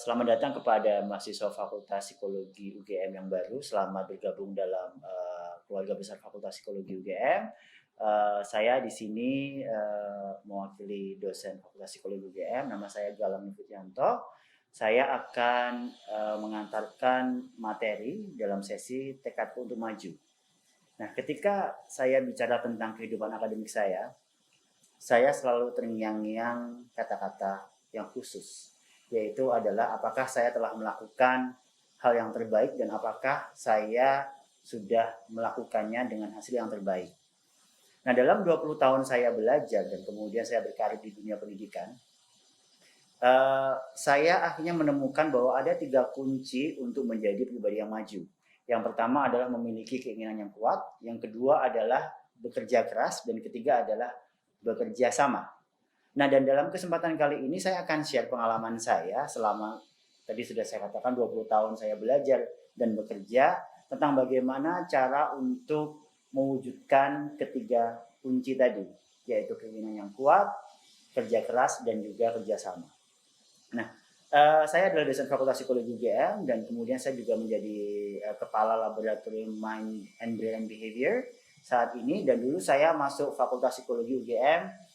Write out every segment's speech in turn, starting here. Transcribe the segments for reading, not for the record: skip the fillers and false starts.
Selamat datang kepada mahasiswa Fakultas Psikologi UGM yang baru. Selamat bergabung dalam keluarga besar Fakultas Psikologi UGM. Saya di sini mewakili dosen Fakultas Psikologi UGM. Nama saya Galang Nufityanto. Saya akan mengantarkan materi dalam sesi Tekadku untuk Maju. Nah, ketika saya bicara tentang kehidupan akademik saya selalu terngiang-ngiang kata-kata yang khusus, yaitu adalah apakah saya telah melakukan hal yang terbaik dan apakah saya sudah melakukannya dengan hasil yang terbaik. Nah, dalam 20 tahun saya belajar dan kemudian saya berkarir di dunia pendidikan, saya akhirnya menemukan bahwa ada 3 kunci untuk menjadi pribadi yang maju. Yang pertama adalah memiliki keinginan yang kuat, yang kedua adalah bekerja keras, dan ketiga adalah bekerja sama. Nah, dan dalam kesempatan kali ini saya akan share pengalaman saya selama tadi sudah saya katakan 20 tahun saya belajar dan bekerja tentang bagaimana cara untuk mewujudkan ketiga kunci tadi, yaitu keinginan yang kuat, kerja keras, dan juga kerjasama. Nah, saya adalah dosen Fakultas Psikologi UGM dan kemudian saya juga menjadi kepala laboratorium Mind and Brain Behavior saat ini, dan dulu saya masuk Fakultas Psikologi UGM.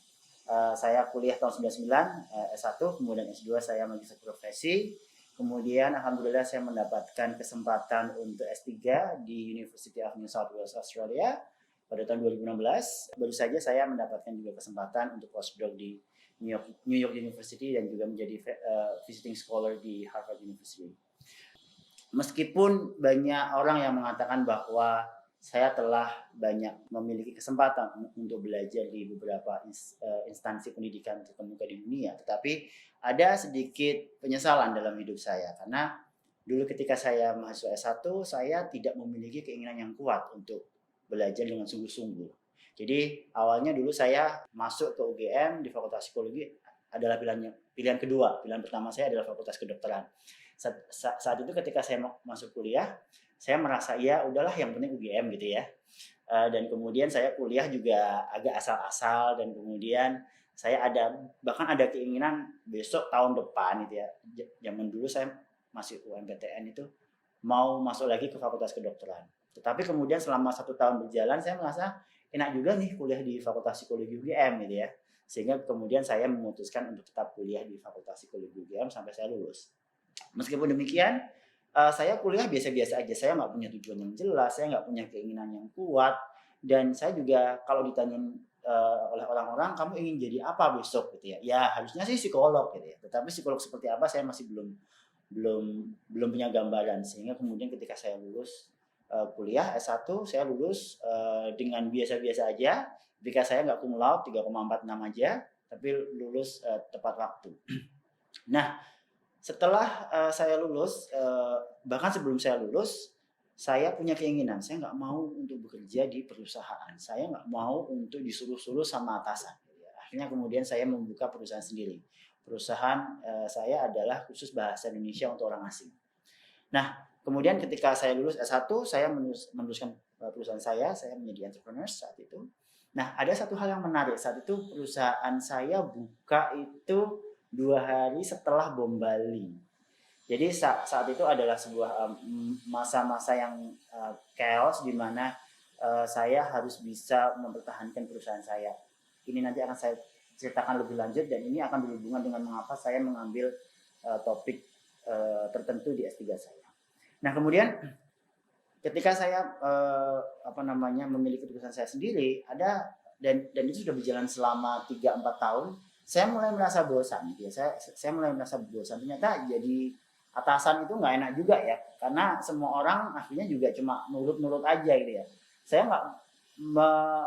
Saya kuliah tahun 99, S1, kemudian S2 saya magister profesi. Kemudian alhamdulillah saya mendapatkan kesempatan untuk S3 di University of New South Wales, Australia pada tahun 2016. Baru saja saya mendapatkan juga kesempatan untuk postdoc di New York University dan juga menjadi visiting scholar di Harvard University. Meskipun banyak orang yang mengatakan bahwa saya telah banyak memiliki kesempatan untuk belajar di beberapa instansi pendidikan terkemuka di dunia, tetapi ada sedikit penyesalan dalam hidup saya karena dulu ketika saya mahasiswa S1 saya tidak memiliki keinginan yang kuat untuk belajar dengan sungguh-sungguh. Jadi awalnya dulu saya masuk ke UGM di Fakultas Psikologi adalah pilihan kedua. Pilihan pertama saya adalah Fakultas Kedokteran. Saat itu ketika saya masuk kuliah, saya merasa ya udahlah yang penting UGM gitu ya. Dan kemudian saya kuliah juga agak asal-asal dan kemudian saya bahkan ada keinginan besok tahun depan gitu ya. Zaman dulu saya masih UMPTN itu mau masuk lagi ke Fakultas Kedokteran. Tetapi kemudian selama 1 tahun berjalan saya merasa enak juga nih kuliah di Fakultas Psikologi UGM gitu ya. Sehingga kemudian saya memutuskan untuk tetap kuliah di Fakultas Psikologi UGM sampai saya lulus. Meskipun demikian, saya kuliah biasa-biasa aja. Saya nggak punya tujuan yang jelas, saya nggak punya keinginan yang kuat, dan saya juga kalau ditanyain oleh orang-orang, kamu ingin jadi apa besok gitu ya? Ya harusnya sih psikolog gitu ya. Tetapi psikolog seperti apa saya masih belum punya gambaran. Sehingga kemudian ketika saya lulus kuliah S1, saya lulus dengan biasa-biasa aja. Ketika saya nggak cum laude 3,46 aja, tapi lulus tepat waktu. Nah, setelah saya lulus, bahkan sebelum saya lulus, saya punya keinginan, saya nggak mau untuk bekerja di perusahaan, saya nggak mau untuk disuruh-suruh sama atasan. Akhirnya kemudian saya membuka perusahaan sendiri. Perusahaan saya adalah khusus bahasa Indonesia untuk orang asing. Nah, kemudian ketika saya lulus S1, saya meneruskan perusahaan saya menjadi entrepreneur saat itu. Nah, ada satu hal yang menarik, saat itu perusahaan saya buka itu 2 hari setelah bom Bali. Jadi saat itu adalah sebuah masa-masa yang chaos di mana saya harus bisa mempertahankan perusahaan saya. Ini nanti akan saya ceritakan lebih lanjut dan ini akan berhubungan dengan mengapa saya mengambil topik tertentu di S3 saya. Nah, kemudian ketika saya memiliki perusahaan saya sendiri, dan itu sudah berjalan selama 3-4 tahun, saya mulai merasa bosan gitu ya. Saya mulai merasa bosan. Ternyata jadi atasan itu nggak enak juga ya, karena semua orang akhirnya juga cuma nurut-nurut aja gitu ya. Saya nggak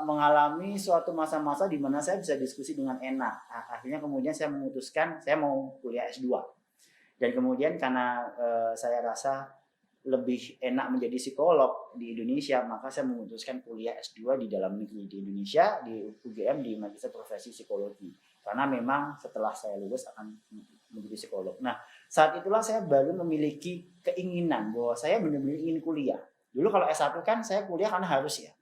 mengalami suatu masa-masa di mana saya bisa diskusi dengan enak. Akhirnya kemudian saya memutuskan saya mau kuliah S2. Dan kemudian karena saya rasa lebih enak menjadi psikolog di Indonesia, maka saya memutuskan kuliah S2 di dalam negeri di Indonesia, di UGM, di Magister Profesi Psikologi. Karena memang setelah saya lulus akan menjadi psikolog. Nah, saat itulah saya baru memiliki keinginan bahwa saya benar-benar ingin kuliah. Dulu kalau S1 kan saya kuliah karena harus ya.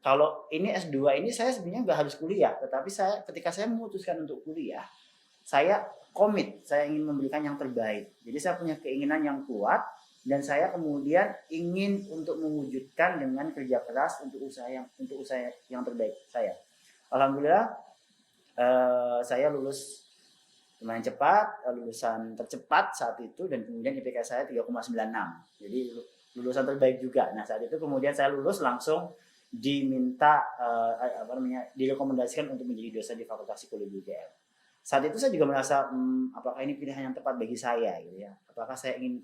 Kalau ini S2 ini saya sebenarnya nggak harus kuliah, tetapi ketika saya memutuskan untuk kuliah, saya komit, saya ingin memberikan yang terbaik. Jadi saya punya keinginan yang kuat dan saya kemudian ingin untuk mewujudkan dengan kerja keras untuk usaha yang terbaik saya. Alhamdulillah saya lulus lumayan cepat, lulusan tercepat saat itu, dan kemudian IPK saya 3,96. Jadi lulusan terbaik juga. Nah, saat itu kemudian saya lulus langsung diminta direkomendasikan untuk menjadi dosen di Fakultas Psikologi UGM. Saat itu saya juga merasa apakah ini pilihan yang tepat bagi saya gitu ya. Apakah saya ingin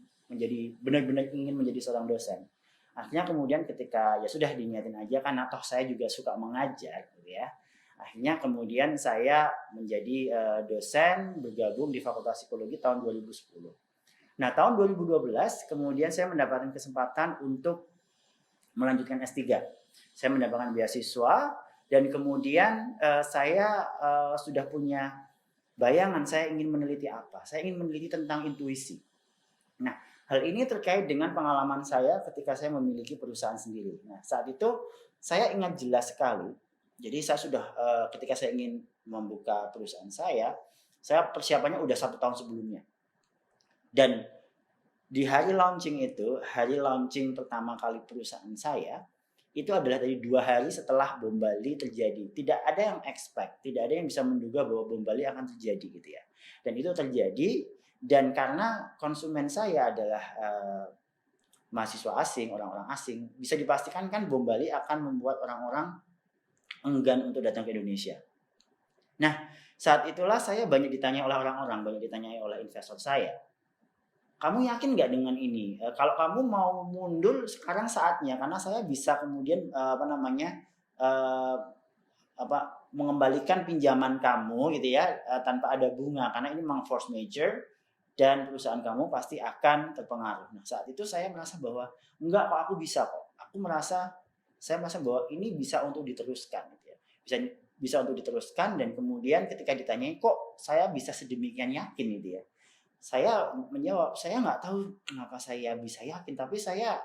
benar-benar ingin menjadi seorang dosen. Akhirnya kemudian ketika ya sudah diniatin aja, karena toh saya juga suka mengajar gitu ya. Akhirnya kemudian saya menjadi dosen bergabung di Fakultas Psikologi tahun 2010. Nah, tahun 2012 kemudian saya mendapatkan kesempatan untuk melanjutkan S3. Saya mendapatkan beasiswa dan kemudian saya sudah punya bayangan saya ingin meneliti apa. Saya ingin meneliti tentang intuisi. Nah, hal ini terkait dengan pengalaman saya ketika saya memiliki perusahaan sendiri. Nah, saat itu saya ingat jelas sekali. Jadi saya sudah ketika saya ingin membuka perusahaan saya persiapannya udah 1 tahun sebelumnya. Dan di hari launching itu, hari launching pertama kali perusahaan saya, itu adalah dari 2 hari setelah bom Bali terjadi. Tidak ada yang expect, tidak ada yang bisa menduga bahwa bom Bali akan terjadi gitu ya. Dan itu terjadi, dan karena konsumen saya adalah mahasiswa asing, orang-orang asing, bisa dipastikan kan bom Bali akan membuat orang-orang enggan untuk datang ke Indonesia. Nah, saat itulah saya banyak ditanya oleh orang-orang, banyak ditanyai oleh investor saya. Kamu yakin nggak dengan ini? Kalau kamu mau mundur sekarang saatnya, karena saya bisa kemudian mengembalikan pinjaman kamu gitu ya tanpa ada bunga, karena ini memang force major dan perusahaan kamu pasti akan terpengaruh. Nah, saat itu saya merasa bahwa enggak kok, aku bisa kok. Saya merasa bahwa ini bisa untuk diteruskan gitu ya. Bisa untuk diteruskan, dan kemudian ketika ditanyai kok saya bisa sedemikian yakin gitu ya. Saya menjawab, saya nggak tahu kenapa saya bisa yakin, tapi saya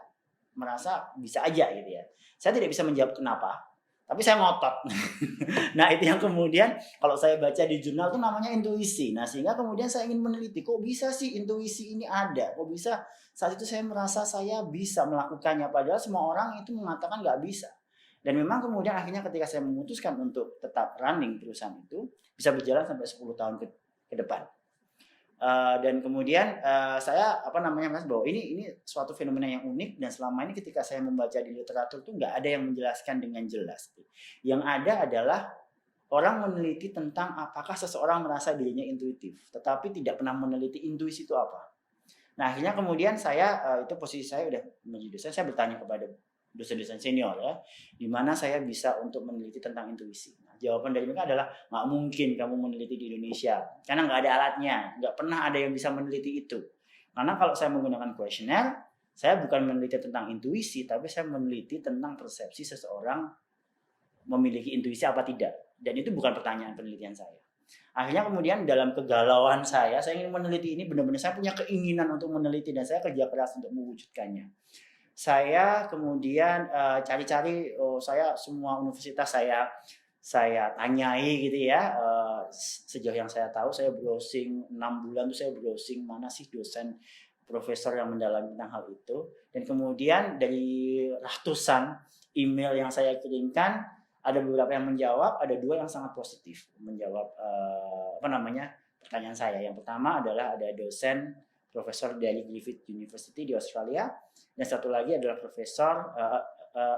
merasa bisa aja gitu ya. Saya tidak bisa menjawab kenapa, tapi saya ngotot. Nah, itu yang kemudian kalau saya baca di jurnal itu namanya intuisi. Nah, sehingga kemudian saya ingin meneliti, kok bisa sih intuisi ini ada? Kok bisa? Saat itu saya merasa saya bisa melakukannya, padahal semua orang itu mengatakan nggak bisa. Dan memang kemudian akhirnya ketika saya memutuskan untuk tetap running perusahaan itu, bisa berjalan sampai 10 tahun ke depan. Dan kemudian saya merasa bahwa ini suatu fenomena yang unik, dan selama ini ketika saya membaca di literatur tuh nggak ada yang menjelaskan dengan jelas. Yang ada adalah orang meneliti tentang apakah seseorang merasa dirinya intuitif, tetapi tidak pernah meneliti intuisi itu apa. Nah, akhirnya kemudian saya itu posisi saya udah menjadi dosen, saya bertanya kepada dosen-dosen senior ya, di mana saya bisa untuk meneliti tentang intuisi. Nah, jawaban dari mereka adalah nggak mungkin kamu meneliti di Indonesia, karena nggak ada alatnya, nggak pernah ada yang bisa meneliti itu. Karena kalau saya menggunakan kuesioner, saya bukan meneliti tentang intuisi, tapi saya meneliti tentang persepsi seseorang memiliki intuisi apa tidak. Dan itu bukan pertanyaan penelitian saya. Akhirnya kemudian dalam kegalauan saya ingin meneliti ini, benar-benar saya punya keinginan untuk meneliti dan saya kerja keras untuk mewujudkannya. Saya kemudian cari-cari, saya semua universitas saya tanyai gitu ya. Sejauh yang saya tahu, saya browsing 6 bulan tuh saya browsing mana sih dosen profesor yang mendalami tentang hal itu. Dan kemudian dari ratusan email yang saya kirimkan, ada beberapa yang menjawab, ada 2 yang sangat positif menjawab pertanyaan saya. Yang pertama adalah ada dosen profesor dari Griffith University di Australia, dan satu lagi adalah profesor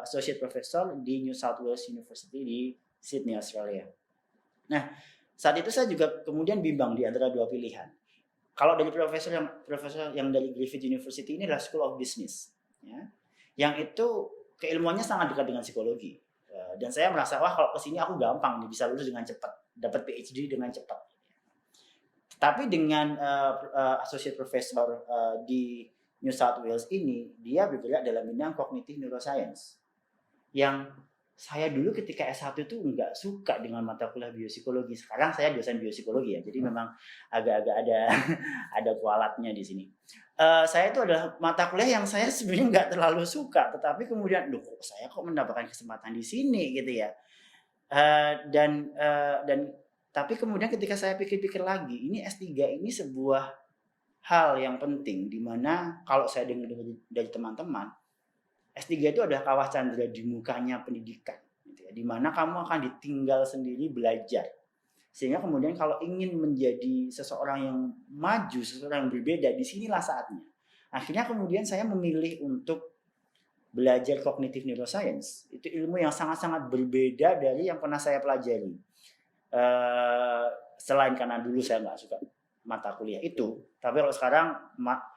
associate professor di New South Wales University di Sydney, Australia. Nah, saat itu saya juga kemudian bimbang di antara 2 pilihan. Kalau dari profesor yang dari Griffith University ini adalah School of Business, ya, yang itu keilmuannya sangat dekat dengan psikologi. Dan saya merasa, wah kalau kesini aku gampang nih, bisa lulus dengan cepat, dapat PhD dengan cepat. Tapi dengan associate professor di New South Wales ini, dia bergerak dalam bidang cognitive neuroscience. Yang saya dulu ketika S1 itu nggak suka dengan mata kuliah biopsikologi. Sekarang saya dosen biopsikologi ya, jadi memang agak-agak ada kualatnya di sini. Saya itu adalah mata kuliah yang saya sebenarnya nggak terlalu suka, tetapi kemudian, saya kok mendapatkan kesempatan di sini gitu ya. Dan Tapi kemudian ketika saya pikir-pikir lagi, ini S3 ini sebuah hal yang penting, di mana kalau saya dengar dari teman-teman, S3 itu adalah kawah candra di mukanya pendidikan, gitu ya, di mana kamu akan ditinggal sendiri belajar. Sehingga kemudian kalau ingin menjadi seseorang yang maju, seseorang yang berbeda, disinilah saatnya. Akhirnya kemudian saya memilih untuk belajar cognitive neuroscience. Itu ilmu yang sangat-sangat berbeda dari yang pernah saya pelajari. Selain karena dulu saya nggak suka mata kuliah itu, tapi kalau sekarang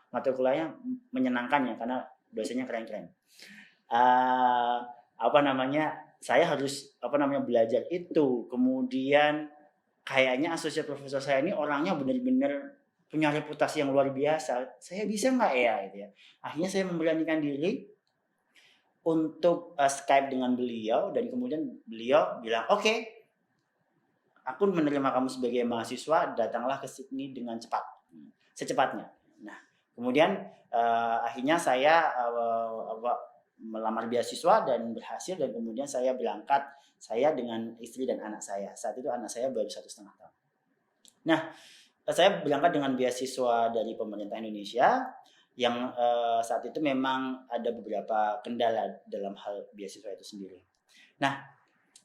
mata kuliahnya menyenangkan ya, karena dosennya keren-keren. Saya harus belajar itu. Kemudian kayaknya asosiat profesor saya ini orangnya benar-benar punya reputasi yang luar biasa. Saya bisa nggak ya, gitu ya. Akhirnya saya memberanikan diri untuk Skype dengan beliau, dan kemudian beliau bilang, oke, aku menerima kamu sebagai mahasiswa, datanglah ke Sydney dengan secepatnya. Nah, kemudian akhirnya saya melamar beasiswa dan berhasil, dan kemudian saya berangkat, saya dengan istri dan anak saya. Saat itu anak saya baru 1,5 tahun. Nah, saya berangkat dengan beasiswa dari pemerintah Indonesia, yang saat itu memang ada beberapa kendala dalam hal beasiswa itu sendiri. Nah,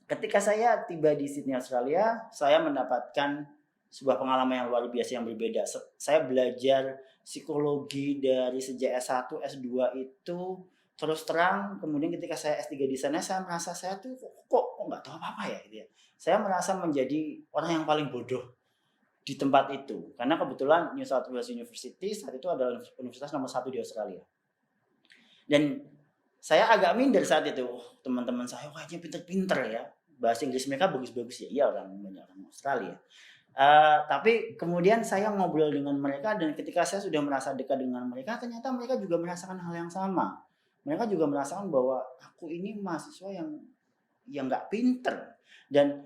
ketika saya tiba di Sydney, Australia, saya mendapatkan sebuah pengalaman yang luar biasa, yang berbeda. Saya belajar psikologi dari sejak S1, S2 itu terus terang. Kemudian ketika saya S3 di sana, saya merasa saya tuh kok nggak tahu apa-apa ya, gitu ya. Saya merasa menjadi orang yang paling bodoh di tempat itu, karena kebetulan New South Wales University saat itu adalah universitas nomor 1 di Australia. Dan saya agak minder saat itu. Teman-teman saya kayaknya pinter-pinter ya, bahasa Inggris mereka bagus-bagus ya. Iya, orang Australia. Tapi kemudian saya ngobrol dengan mereka, dan ketika saya sudah merasa dekat dengan mereka, ternyata mereka juga merasakan hal yang sama. Mereka juga merasakan bahwa aku ini mahasiswa yang nggak pinter, dan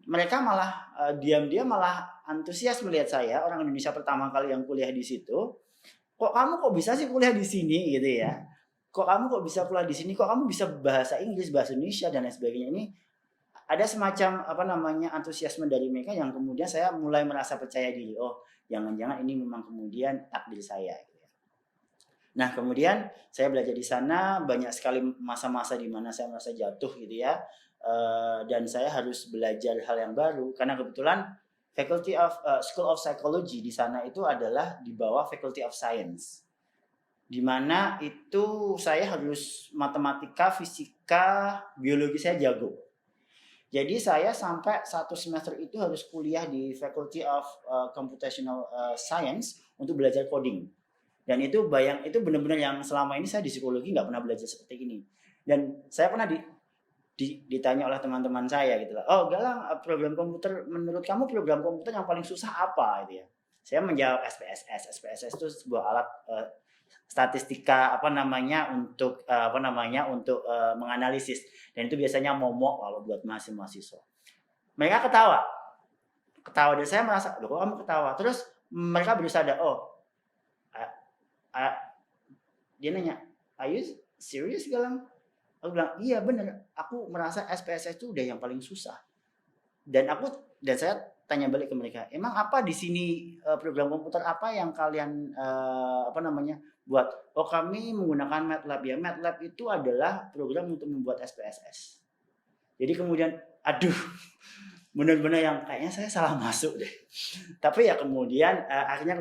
mereka malah diam-diam malah antusias melihat saya, orang Indonesia pertama kali yang kuliah di situ. Kok kamu bisa sih kuliah di sini, gitu ya? Kok kamu bisa kuliah di sini? Kok kamu bisa bahasa Inggris, bahasa Indonesia, dan lain sebagainya. Ini ada semacam antusiasme dari mereka, yang kemudian saya mulai merasa percaya diri. Oh, jangan-jangan ini memang kemudian takdir saya. Nah, kemudian saya belajar di sana, banyak sekali masa-masa di mana saya merasa jatuh, gitu ya. Dan saya harus belajar hal yang baru, karena kebetulan Faculty of School of Psychology di sana itu adalah di bawah Faculty of Science, di mana itu saya harus matematika, fisika, biologi saya jago. Jadi saya sampai 1 semester itu harus kuliah di Faculty of Computational Science untuk belajar coding. Dan itu benar-benar yang selama ini saya di psikologi nggak pernah belajar seperti ini. Dan saya pernah ditanya oleh teman-teman saya, gitu lah. Oh, Galang, program komputer, menurut kamu program komputer yang paling susah apa, gitu ya? Saya menjawab SPSS. SPSS itu sebuah alat statistika untuk menganalisis, dan itu biasanya momok kalau buat mahasiswa. Mereka ketawa, dan saya merasa, loh kok kamu ketawa? Terus mereka berusaha dia nanya, are you serious, Galang? Aku bilang, iya bener, aku merasa SPSS itu udah yang paling susah. Dan saya tanya balik ke mereka, emang apa di sini program komputer apa yang kalian buat? Oh, kami menggunakan MATLAB ya. MATLAB itu adalah program untuk membuat SPSS. Jadi kemudian, aduh, benar-benar yang kayaknya saya salah masuk deh. Tapi ya kemudian akhirnya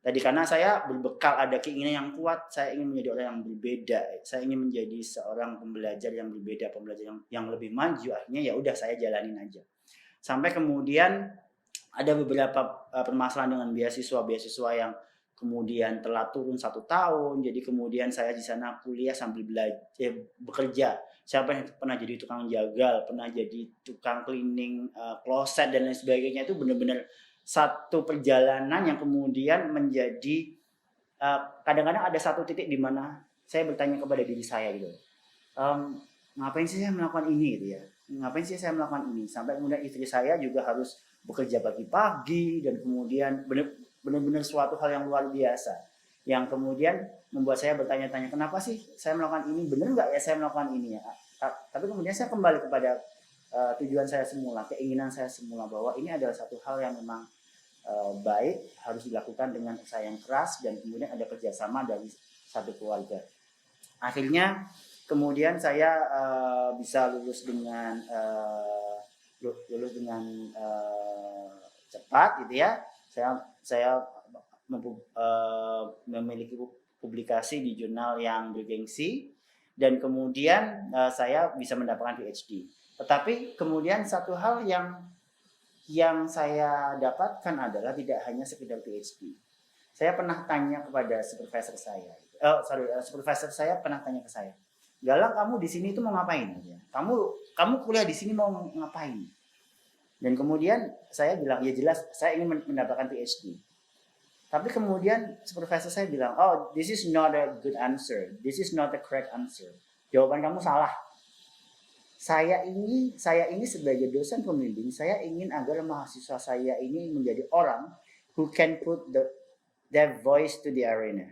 tadi karena saya berbekal ada keinginan yang kuat, saya ingin menjadi orang yang berbeda. Saya ingin menjadi seorang pembelajar yang berbeda, pembelajar yang lebih maju. Akhirnya ya udah, saya jalanin aja. Sampai kemudian ada beberapa permasalahan dengan beasiswa yang kemudian telat turun 1 tahun. Jadi kemudian saya di sana kuliah sambil bekerja. Saya pernah jadi tukang jagal, pernah jadi tukang cleaning kloset dan lain sebagainya. Itu benar-benar satu perjalanan yang kemudian menjadi kadang-kadang ada satu titik di mana saya bertanya kepada diri saya, gitu. Ngapain sih saya melakukan ini, gitu ya? Ngapain sih saya melakukan ini? Sampai kemudian istri saya juga harus bekerja pagi-pagi, dan kemudian benar-benar suatu hal yang luar biasa, yang kemudian membuat saya bertanya-tanya, kenapa sih saya melakukan ini? Benar nggak ya saya melakukan ini ya? Tapi kemudian saya kembali kepada tujuan saya semula, keinginan saya semula bahwa ini adalah satu hal yang memang baik, harus dilakukan dengan usaha yang keras dan kemudian ada kerjasama dari satu keluarga. Akhirnya kemudian saya bisa lulus dengan cepat gitu ya. Saya memiliki publikasi di jurnal yang bergengsi dan kemudian saya bisa mendapatkan PhD. Tetapi kemudian satu hal yang saya dapatkan adalah tidak hanya sekedar PhD. Saya pernah tanya kepada supervisor saya. Supervisor saya pernah tanya ke saya, Galang, kamu di sini itu mau ngapain? Kamu kuliah di sini mau ngapain? Dan kemudian saya bilang, ya jelas saya ingin mendapatkan PhD. Tapi kemudian supervisor saya bilang, oh, this is not a good answer. This is not the correct answer. Jawaban kamu salah. Saya ini sebagai dosen pembimbing, saya ingin agar mahasiswa saya ini menjadi orang who can put their voice to the arena.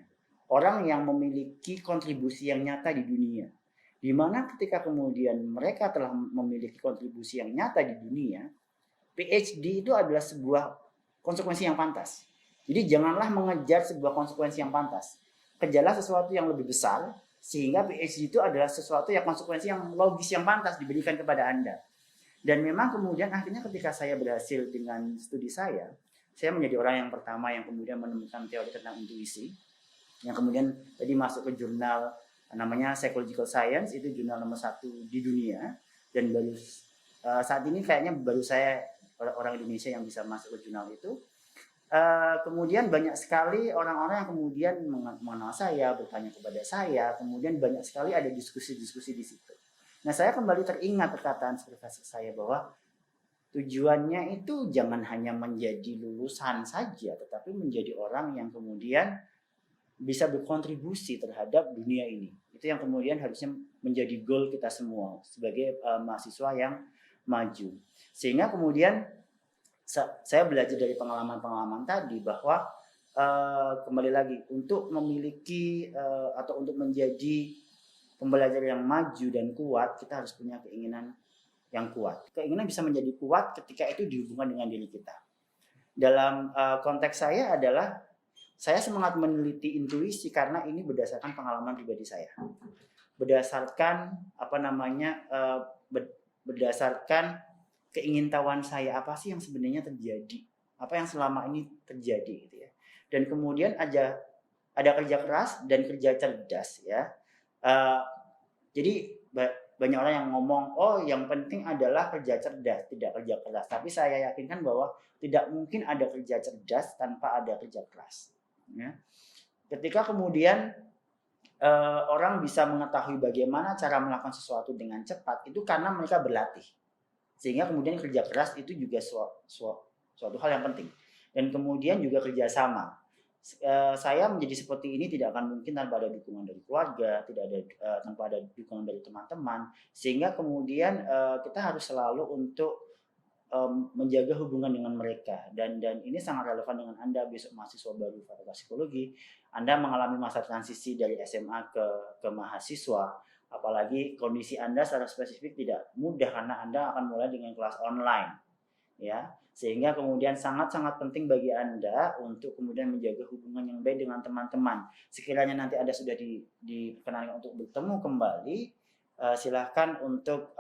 Orang yang memiliki kontribusi yang nyata di dunia. Di mana ketika kemudian mereka telah memiliki kontribusi yang nyata di dunia, PhD itu adalah sebuah konsekuensi yang pantas. Jadi janganlah mengejar sebuah konsekuensi yang pantas. Kejarlah sesuatu yang lebih besar, sehingga PhD itu adalah sesuatu yang konsekuensi yang logis yang pantas diberikan kepada Anda. Dan memang kemudian akhirnya ketika saya berhasil dengan studi saya menjadi orang yang pertama yang kemudian menemukan teori tentang intuisi, yang kemudian tadi masuk ke jurnal namanya Psychological Science, itu jurnal nomor 1 di dunia, dan baru saat ini kayaknya baru saya orang Indonesia yang bisa masuk ke jurnal itu. Kemudian banyak sekali orang-orang yang kemudian mengenal saya, bertanya kepada saya, kemudian banyak sekali ada diskusi-diskusi di situ. Nah, saya kembali teringat perkataan supervisor saya bahwa tujuannya itu jangan hanya menjadi lulusan saja, tetapi menjadi orang yang kemudian bisa berkontribusi terhadap dunia ini. Itu yang kemudian harusnya menjadi goal kita semua sebagai mahasiswa yang maju. Sehingga kemudian saya belajar dari pengalaman-pengalaman tadi bahwa kembali lagi untuk memiliki atau untuk menjadi pembelajar yang maju dan kuat, kita harus punya keinginan yang kuat. Keinginan bisa menjadi kuat ketika itu dihubungkan dengan diri kita. Dalam konteks saya adalah saya semangat meneliti intuisi karena ini berdasarkan pengalaman pribadi saya. Berdasarkan berdasarkan keingintahuan saya, apa sih yang sebenarnya terjadi, apa yang selama ini terjadi gitu ya. Dan kemudian ada kerja keras dan kerja cerdas ya. Jadi banyak orang yang ngomong, oh yang penting adalah kerja cerdas, tidak kerja keras. Tapi saya yakinkan bahwa tidak mungkin ada kerja cerdas tanpa ada kerja keras. Ya. Ketika kemudian orang bisa mengetahui bagaimana cara melakukan sesuatu dengan cepat, itu karena mereka berlatih. Sehingga kemudian kerja keras itu juga suatu hal yang penting. Dan kemudian juga kerjasama. Saya menjadi seperti ini tidak akan mungkin tanpa ada dukungan dari keluarga, tanpa ada dukungan dari teman-teman. Sehingga kemudian kita harus selalu untuk menjaga hubungan dengan mereka. Dan ini sangat relevan dengan Anda besok mahasiswa baru Fakultas Psikologi. Anda mengalami masa transisi dari SMA ke mahasiswa. Apalagi kondisi Anda secara spesifik tidak mudah karena Anda akan mulai dengan kelas online, ya. Sehingga kemudian sangat-sangat penting bagi Anda untuk kemudian menjaga hubungan yang baik dengan teman-teman. Sekiranya nanti Anda sudah diperkenankan untuk bertemu kembali, silahkan untuk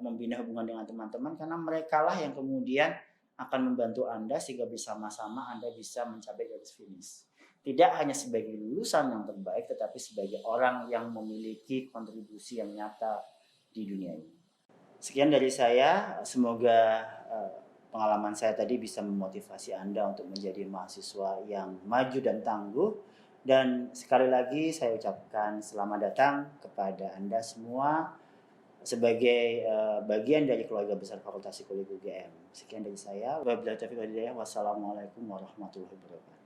membina hubungan dengan teman-teman karena merekalah yang kemudian akan membantu Anda sehingga bersama-sama Anda bisa mencapai garis finish. Tidak hanya sebagai lulusan yang terbaik, tetapi sebagai orang yang memiliki kontribusi yang nyata di dunia ini. Sekian dari saya, semoga pengalaman saya tadi bisa memotivasi Anda untuk menjadi mahasiswa yang maju dan tangguh. Dan sekali lagi saya ucapkan selamat datang kepada Anda semua sebagai bagian dari keluarga besar Fakultas Psikologi UGM. Sekian dari saya. Wassalamualaikum warahmatullahi wabarakatuh.